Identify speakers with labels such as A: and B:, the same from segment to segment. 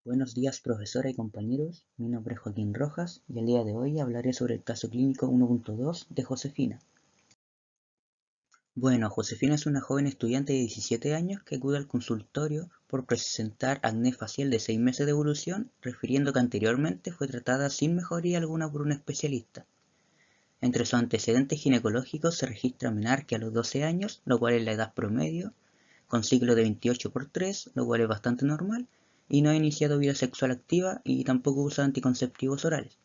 A: Buenos días, profesora y compañeros. Mi nombre es Joaquín Rojas y el día de hoy hablaré sobre el caso clínico 1.2 de Josefina. Bueno, Josefina es una joven estudiante de 17 años que acude al consultorio por presentar acné facial de 6 meses de evolución, refiriendo que anteriormente fue tratada sin mejoría alguna por un especialista. Entre sus antecedentes ginecológicos se registra menarquia a los 12 años, lo cual es la edad promedio, con ciclo de 28×3, lo cual es bastante normal, y no ha iniciado vida sexual activa y tampoco usa anticonceptivos orales.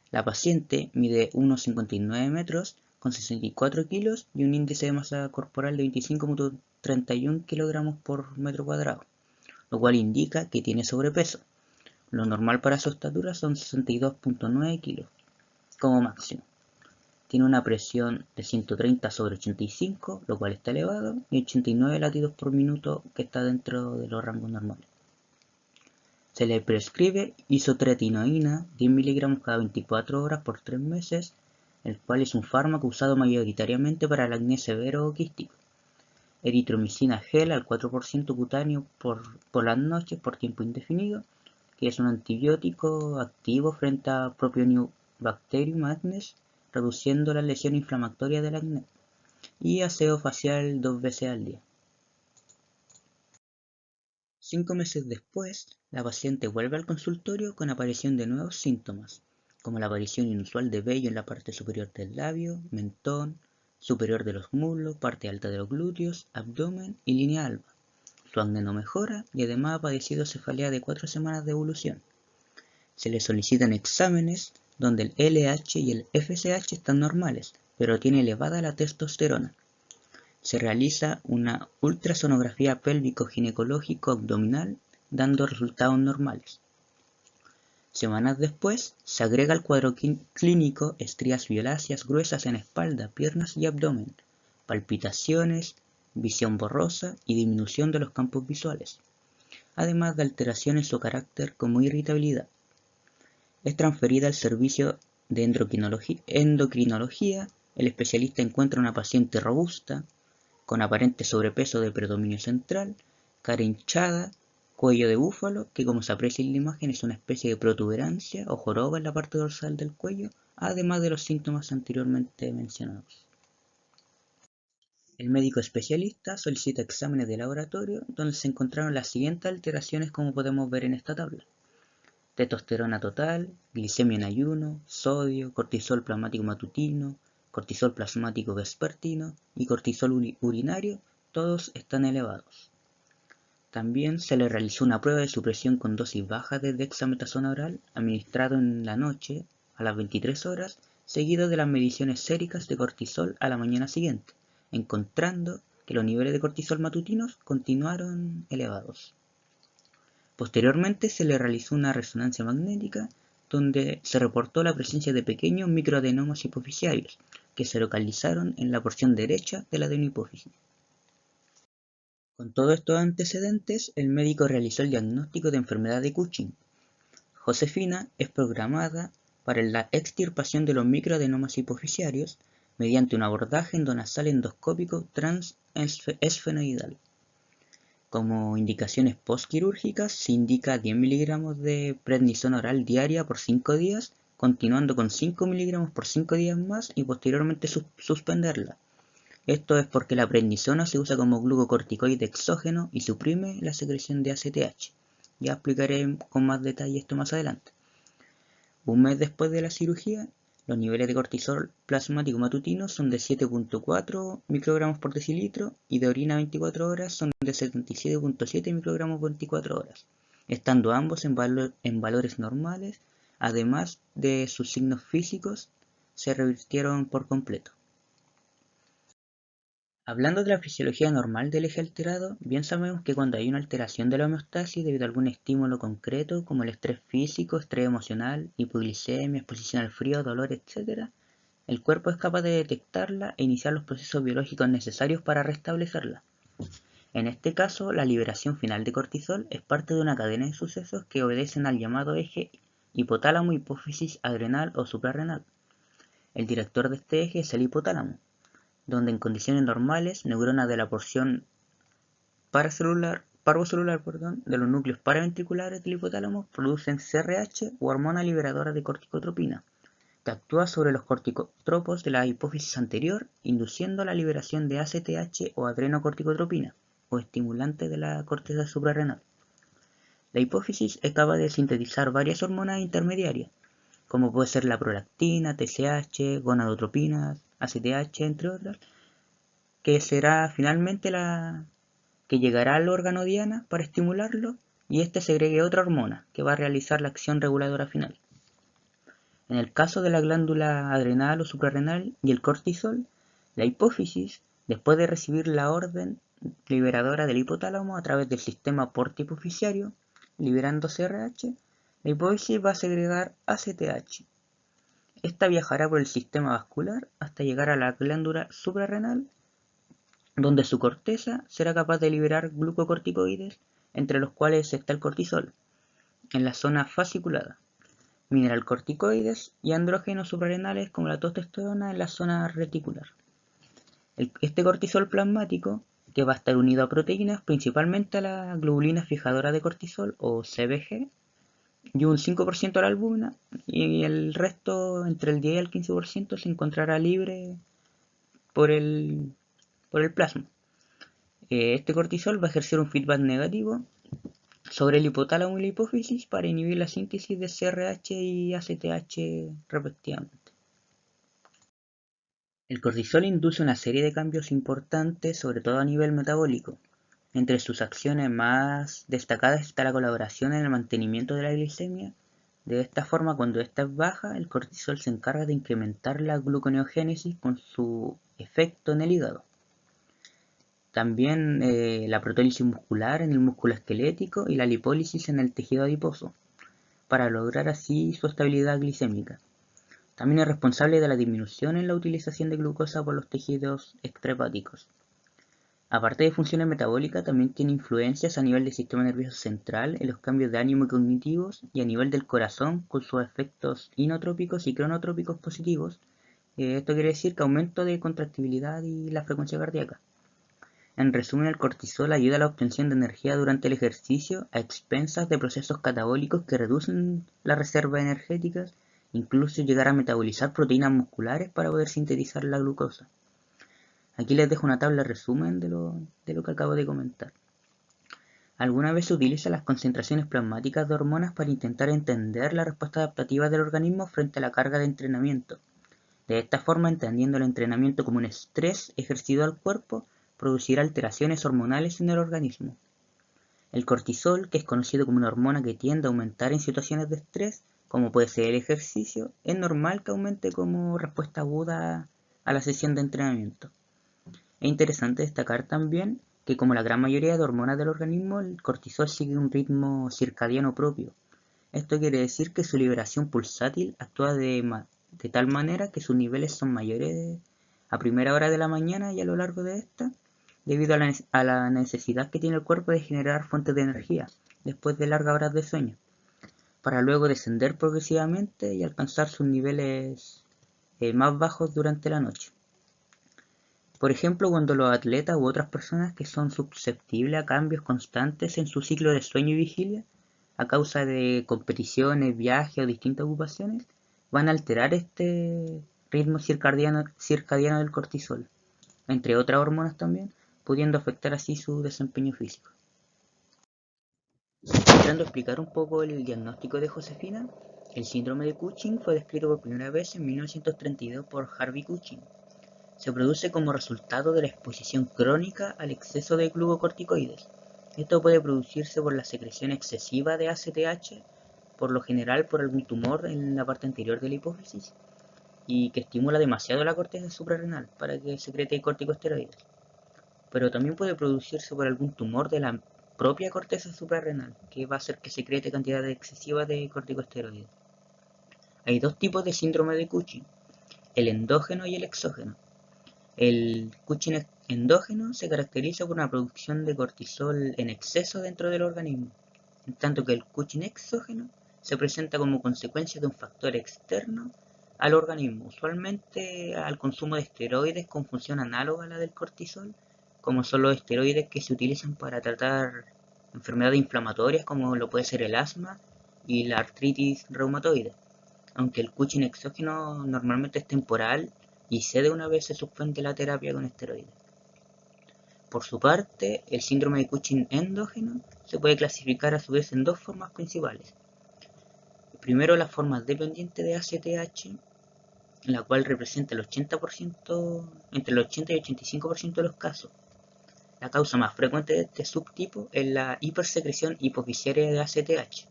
A: La paciente mide 1,59 metros con 64 kilos y un índice de masa corporal de 25,31 kilogramos por metro cuadrado, lo cual indica que tiene sobrepeso. Lo normal para su estatura son 62,9 kilos como máximo. Tiene una presión de 130/85, lo cual está elevado, y 89 latidos por minuto, que está dentro de los rangos normales. Se le prescribe isotretinoína 10 mg cada 24 horas por 3 meses, el cual es un fármaco usado mayoritariamente para el acné severo o quístico. Eritromicina gel al 4% cutáneo por las noches por tiempo indefinido, que es un antibiótico activo frente a Propionibacterium acnes, reduciendo la lesión inflamatoria del acné, y aseo facial 2 veces al día. 5 meses después, la paciente vuelve al consultorio con aparición de nuevos síntomas, como la aparición inusual de vello en la parte superior del labio, mentón, superior de los muslos, parte alta de los glúteos, abdomen y línea alba. Su acné no mejora y además ha padecido cefalea de 4 semanas de evolución. Se le solicitan exámenes donde el LH y el FSH están normales, pero tiene elevada la testosterona. Se realiza una ultrasonografía pélvico-ginecológico-abdominal dando resultados normales. Semanas después, se agrega al cuadro clínico estrías violáceas gruesas en espalda, piernas y abdomen, palpitaciones, visión borrosa y disminución de los campos visuales, además de alteración en su carácter como irritabilidad. Es transferida al servicio de endocrinología. El especialista encuentra una paciente robusta, con aparente sobrepeso de predominio central, cara hinchada, cuello de búfalo, que como se aprecia en la imagen es una especie de protuberancia o joroba en la parte dorsal del cuello, además de los síntomas anteriormente mencionados. El médico especialista solicita exámenes de laboratorio donde se encontraron las siguientes alteraciones como podemos ver en esta tabla: testosterona total, glicemia en ayuno, sodio, cortisol plasmático matutino, cortisol plasmático vespertino y cortisol urinario, todos están elevados. También se le realizó una prueba de supresión con dosis baja de dexametasona oral administrado en la noche a las 23 horas, seguido de las mediciones séricas de cortisol a la mañana siguiente, encontrando que los niveles de cortisol matutinos continuaron elevados. Posteriormente se le realizó una resonancia magnética donde se reportó la presencia de pequeños microadenomas hipoficiarios que se localizaron en la porción derecha de la adenohipófisis. Con todos estos antecedentes, el médico realizó el diagnóstico de enfermedad de Cushing. Josefina es programada para la extirpación de los microadenomas hipoficiarios mediante un abordaje endonasal endoscópico transesfenoidal. Como indicaciones postquirúrgicas se indica 10 mg de prednisona oral diaria por 5 días, continuando con 5 mg por 5 días más y posteriormente suspenderla. Esto es porque la prednisona se usa como glucocorticoide exógeno y suprime la secreción de ACTH. Ya explicaré con más detalle esto más adelante. Un mes después de la cirugía, los niveles de cortisol plasmático matutino son de 7,4 microgramos por decilitro y de orina 24 horas son de 77,7 microgramos por 24 horas, estando ambos en valores normales, además de sus signos físicos se revirtieron por completo. Hablando de la fisiología normal del eje alterado, bien sabemos que cuando hay una alteración de la homeostasis debido a algún estímulo concreto, como el estrés físico, estrés emocional, hipoglicemia, exposición al frío, dolor, etc., el cuerpo es capaz de detectarla e iniciar los procesos biológicos necesarios para restablecerla. En este caso, la liberación final de cortisol es parte de una cadena de sucesos que obedecen al llamado eje hipotálamo-hipófisis-adrenal o suprarrenal. El director de este eje es el hipotálamo, donde en condiciones normales neuronas de la porción paracelular parvocelular, de los núcleos paraventriculares del hipotálamo producen CRH o hormona liberadora de corticotropina, que actúa sobre los corticotropos de la hipófisis anterior, induciendo la liberación de ACTH o adrenocorticotropina, o estimulante de la corteza suprarrenal. La hipófisis es capaz de sintetizar varias hormonas intermediarias, como puede ser la prolactina, TSH, gonadotropinas, ACTH, entre otras, que será finalmente la que llegará al órgano diana para estimularlo y éste segregue otra hormona que va a realizar la acción reguladora final. En el caso de la glándula adrenal o suprarrenal y el cortisol, la hipófisis, después de recibir la orden liberadora del hipotálamo a través del sistema porta-hipoficiario, liberando CRH, la hipófisis va a segregar ACTH. Esta viajará por el sistema vascular hasta llegar a la glándula suprarrenal, donde su corteza será capaz de liberar glucocorticoides, entre los cuales está el cortisol, en la zona fasciculada, mineralcorticoides y andrógenos suprarrenales como la testosterona en la zona reticular. Este cortisol plasmático, que va a estar unido a proteínas, principalmente a la globulina fijadora de cortisol o CBG, y un 5% a la albúmina, y el resto, entre el 10 y el 15%, se encontrará libre por el plasma. Este cortisol va a ejercer un feedback negativo sobre el hipotálamo y la hipófisis para inhibir la síntesis de CRH y ACTH respectivamente. El cortisol induce una serie de cambios importantes, sobre todo a nivel metabólico. Entre sus acciones más destacadas está la colaboración en el mantenimiento de la glicemia. De esta forma, cuando ésta es baja, el cortisol se encarga de incrementar la gluconeogénesis con su efecto en el hígado. También la protólisis muscular en el músculo esquelético y la lipólisis en el tejido adiposo, para lograr así su estabilidad glicémica. También es responsable de la disminución en la utilización de glucosa por los tejidos extrahepáticos. Aparte de funciones metabólicas, también tiene influencias a nivel del sistema nervioso central en los cambios de ánimo y cognitivos y a nivel del corazón con sus efectos inotrópicos y cronotrópicos positivos. Esto quiere decir que aumento de contractibilidad y la frecuencia cardíaca. En resumen, el cortisol ayuda a la obtención de energía durante el ejercicio a expensas de procesos catabólicos que reducen las reservas energéticas, incluso llegar a metabolizar proteínas musculares para poder sintetizar la glucosa. Aquí les dejo una tabla de resumen de lo que acabo de comentar. Alguna vez se utilizan las concentraciones plasmáticas de hormonas para intentar entender la respuesta adaptativa del organismo frente a la carga de entrenamiento. De esta forma, entendiendo el entrenamiento como un estrés ejercido al cuerpo, producirá alteraciones hormonales en el organismo. El cortisol, que es conocido como una hormona que tiende a aumentar en situaciones de estrés, como puede ser el ejercicio, es normal que aumente como respuesta aguda a la sesión de entrenamiento. Es interesante destacar también que, como la gran mayoría de hormonas del organismo, el cortisol sigue un ritmo circadiano propio. Esto quiere decir que su liberación pulsátil actúa de tal manera que sus niveles son mayores a primera hora de la mañana y a lo largo de esta, debido a la necesidad que tiene el cuerpo de generar fuentes de energía después de largas horas de sueño, para luego descender progresivamente y alcanzar sus niveles más bajos durante la noche. Por ejemplo, cuando los atletas u otras personas que son susceptibles a cambios constantes en su ciclo de sueño y vigilia, a causa de competiciones, viajes o distintas ocupaciones, van a alterar este ritmo circadiano del cortisol, entre otras hormonas también, pudiendo afectar así su desempeño físico. Tratando de explicar un poco el diagnóstico de Josefina, el síndrome de Cushing fue descrito por primera vez en 1932 por Harvey Cushing. Se produce como resultado de la exposición crónica al exceso de glucocorticoides. Esto puede producirse por la secreción excesiva de ACTH, por lo general por algún tumor en la parte anterior de la hipófisis, y que estimula demasiado la corteza suprarrenal para que secrete corticosteroides. Pero también puede producirse por algún tumor de la propia corteza suprarrenal, que va a hacer que secrete cantidades excesivas de corticosteroides. Hay dos tipos de síndrome de Cushing, el endógeno y el exógeno. El Cushing endógeno se caracteriza por una producción de cortisol en exceso dentro del organismo, en tanto que el Cushing exógeno se presenta como consecuencia de un factor externo al organismo, usualmente al consumo de esteroides con función análoga a la del cortisol, como son los esteroides que se utilizan para tratar enfermedades inflamatorias como lo puede ser el asma y la artritis reumatoide, aunque el Cushing exógeno normalmente es temporal y cede una vez se suspende la terapia con esteroides. Por su parte, el síndrome de Cushing endógeno se puede clasificar a su vez en dos formas principales. Primero, la forma dependiente de ACTH, la cual representa el 80%, entre el 80 y 85% de los casos. La causa más frecuente de este subtipo es la hipersecreción hipofisiaria de ACTH,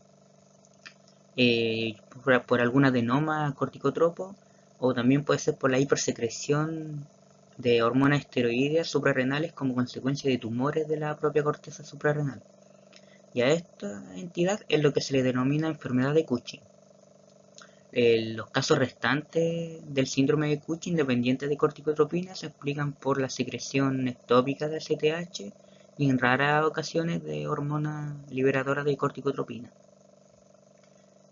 A: por algún adenoma corticotropo, o también puede ser por la hipersecreción de hormonas esteroideas suprarrenales como consecuencia de tumores de la propia corteza suprarrenal. Y a esta entidad es lo que se le denomina enfermedad de Cushing. Los casos restantes del síndrome de Cushing dependientes de corticotropina se explican por la secreción ectópica de ACTH y en raras ocasiones de hormona liberadora de corticotropina.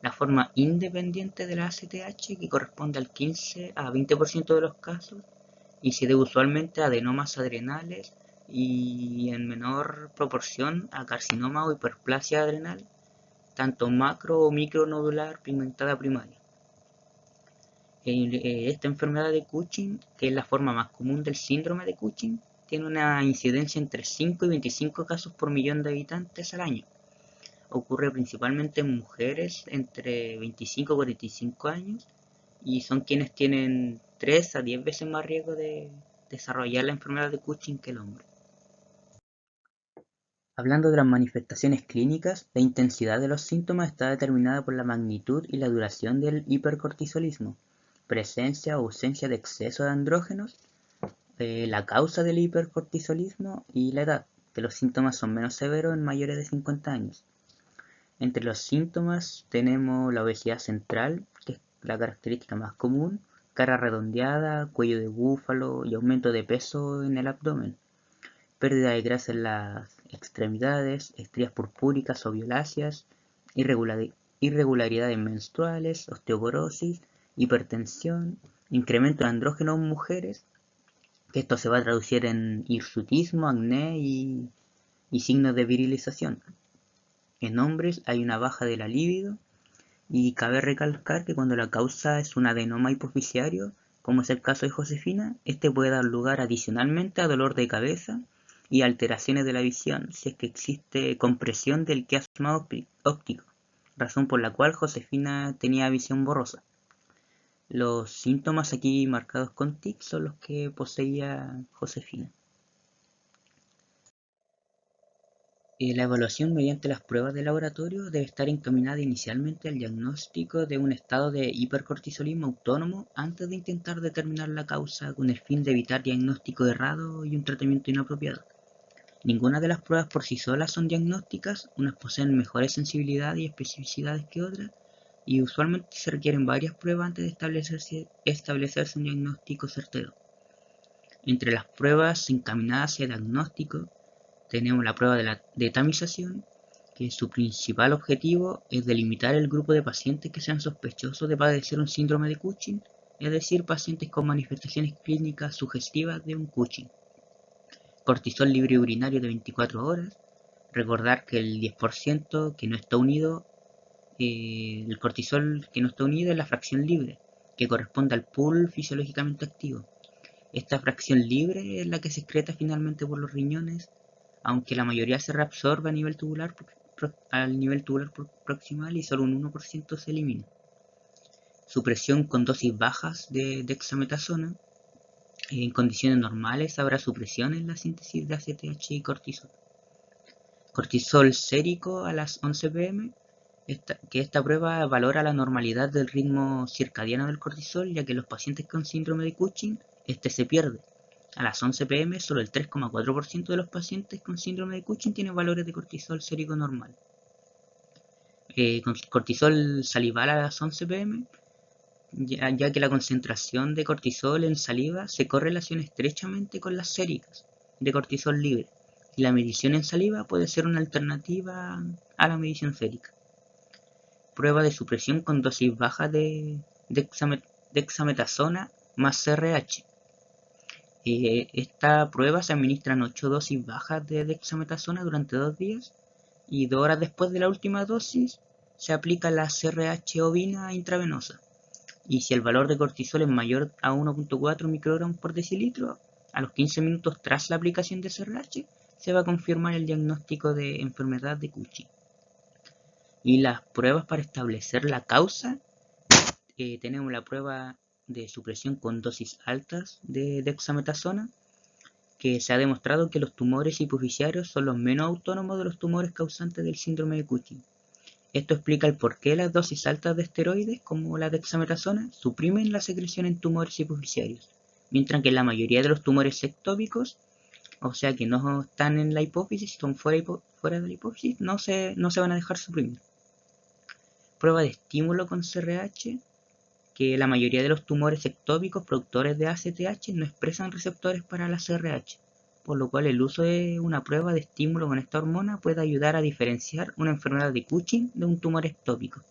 A: La forma independiente de la ACTH, que corresponde al 15 a 20% de los casos, y se debe usualmente a adenomas adrenales y en menor proporción a carcinoma o hiperplasia adrenal, tanto macro o micronodular pigmentada primaria. Esta enfermedad de Cushing, que es la forma más común del síndrome de Cushing, tiene una incidencia entre 5 y 25 casos por millón de habitantes al año. Ocurre principalmente en mujeres entre 25 y 45 años y son quienes tienen 3 a 10 veces más riesgo de desarrollar la enfermedad de Cushing que el hombre. Hablando de las manifestaciones clínicas, la intensidad de los síntomas está determinada por la magnitud y la duración del hipercortisolismo, presencia o ausencia de exceso de andrógenos, la causa del hipercortisolismo y la edad, que los síntomas son menos severos en mayores de 50 años. Entre los síntomas tenemos la obesidad central, que es la característica más común, cara redondeada, cuello de búfalo y aumento de peso en el abdomen, pérdida de grasa en las extremidades, estrías purpúricas o violáceas, irregularidades menstruales, osteoporosis, hipertensión, incremento de andrógeno en mujeres, que esto se va a traducir en hirsutismo, acné y signos de virilización. En hombres hay una baja de la libido y cabe recalcar que cuando la causa es un adenoma hipofisiario, como es el caso de Josefina, este puede dar lugar adicionalmente a dolor de cabeza y alteraciones de la visión si es que existe compresión del quiasma óptico, razón por la cual Josefina tenía visión borrosa. Los síntomas aquí marcados con tic son los que poseía Josefina. La evaluación mediante las pruebas de laboratorio debe estar encaminada inicialmente al diagnóstico de un estado de hipercortisolismo autónomo antes de intentar determinar la causa con el fin de evitar diagnóstico errado y un tratamiento inapropiado. Ninguna de las pruebas por sí solas son diagnósticas, unas poseen mejores sensibilidad y especificidades que otras, y usualmente se requieren varias pruebas antes de establecerse un diagnóstico certero. Entre las pruebas encaminadas hacia diagnóstico tenemos la prueba de tamización, que su principal objetivo es delimitar el grupo de pacientes que sean sospechosos de padecer un síndrome de Cushing, es decir, pacientes con manifestaciones clínicas sugestivas de un Cushing. Cortisol libre urinario de 24 horas. Recordar que el 10% que no está unido, el cortisol que no está unido es la fracción libre, que corresponde al pool fisiológicamente activo. Esta fracción libre es la que se excreta finalmente por los riñones, aunque la mayoría se reabsorbe a nivel tubular, al nivel tubular proximal y solo un 1% se elimina. Supresión con dosis bajas de dexametasona. En condiciones normales habrá supresión en la síntesis de ACTH y cortisol. Cortisol sérico a las 11 pm, que esta prueba valora la normalidad del ritmo circadiano del cortisol, ya que en los pacientes con síndrome de Cushing este se pierde. A las 11 pm solo el 3,4% de los pacientes con síndrome de Cushing tienen valores de cortisol sérico normal. Con cortisol salival a las 11 pm, ya que la concentración de cortisol en saliva se correlaciona estrechamente con las séricas de cortisol libre, y la medición en saliva puede ser una alternativa a la medición sérica. Prueba de supresión con dosis baja de dexametasona más CRH. Esta prueba se administran 8 dosis bajas de dexametasona durante 2 días y 2 horas después de la última dosis se aplica la CRH ovina intravenosa. Y si el valor de cortisol es mayor a 1.4 microgramos por decilitro, a los 15 minutos tras la aplicación de CRH se va a confirmar el diagnóstico de enfermedad de Cushing. Y las pruebas para establecer la causa, tenemos la prueba de supresión con dosis altas de dexametasona, que se ha demostrado que los tumores hipoficiarios son los menos autónomos de los tumores causantes del síndrome de Cushing. Esto explica el por qué las dosis altas de esteroides, como la dexametasona, suprimen la secreción en tumores hipoficiarios, mientras que la mayoría de los tumores ectópicos, o sea que no están en la hipófisis, son fuera de la hipófisis, no se van a dejar suprimir. Prueba de estímulo con CRH, que la mayoría de los tumores ectópicos productores de ACTH no expresan receptores para la CRH, por lo cual el uso de una prueba de estímulo con esta hormona puede ayudar a diferenciar una enfermedad de Cushing de un tumor ectópico.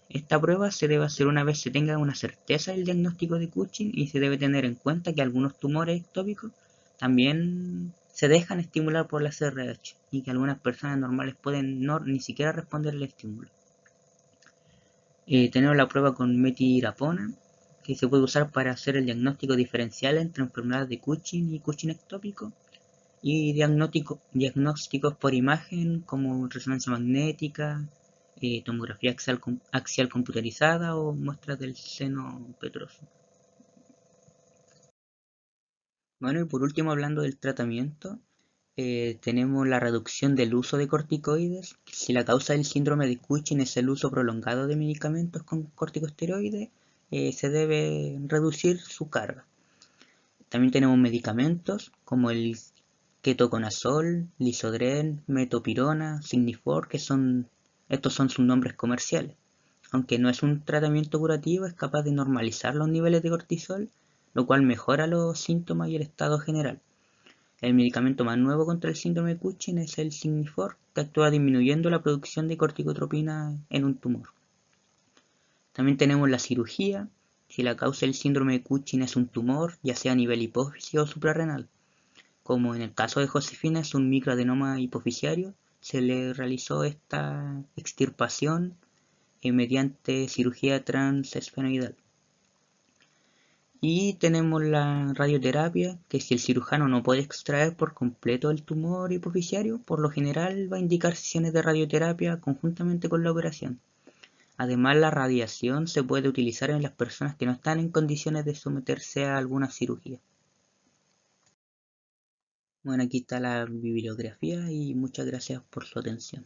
A: Esta prueba se debe hacer una vez se tenga una certeza del diagnóstico de Cushing, y se debe tener en cuenta que algunos tumores ectópicos también se dejan estimular por la CRH y que algunas personas normales pueden ni siquiera responder al estímulo. Tenemos la prueba con metilirapona, que se puede usar para hacer el diagnóstico diferencial entre enfermedades de Cushing y Cushing ectópico, y diagnósticos por imagen como resonancia magnética, tomografía axial computarizada o muestras del seno petroso. Bueno, y por último, hablando del tratamiento, tenemos la reducción del uso de corticoides. Si la causa del síndrome de Cushing es el uso prolongado de medicamentos con corticosteroides, se debe reducir su carga. También tenemos medicamentos como el ketoconazol, lisodren, metopirona, signifor, estos son sus nombres comerciales. Aunque no es un tratamiento curativo, es capaz de normalizar los niveles de cortisol, lo cual mejora los síntomas y el estado general. El medicamento más nuevo contra el síndrome de Cushing es el Signifor, que actúa disminuyendo la producción de corticotropina en un tumor. También tenemos la cirugía, si la causa del síndrome de Cushing es un tumor, ya sea a nivel hipófisis o suprarrenal. Como en el caso de Josefina es un microadenoma hipoficiario, se le realizó esta extirpación mediante cirugía transesfenoidal. Y tenemos la radioterapia, que si el cirujano no puede extraer por completo el tumor hipoficiario, por lo general va a indicar sesiones de radioterapia conjuntamente con la operación. Además, la radiación se puede utilizar en las personas que no están en condiciones de someterse a alguna cirugía. Bueno, aquí está la bibliografía y muchas gracias por su atención.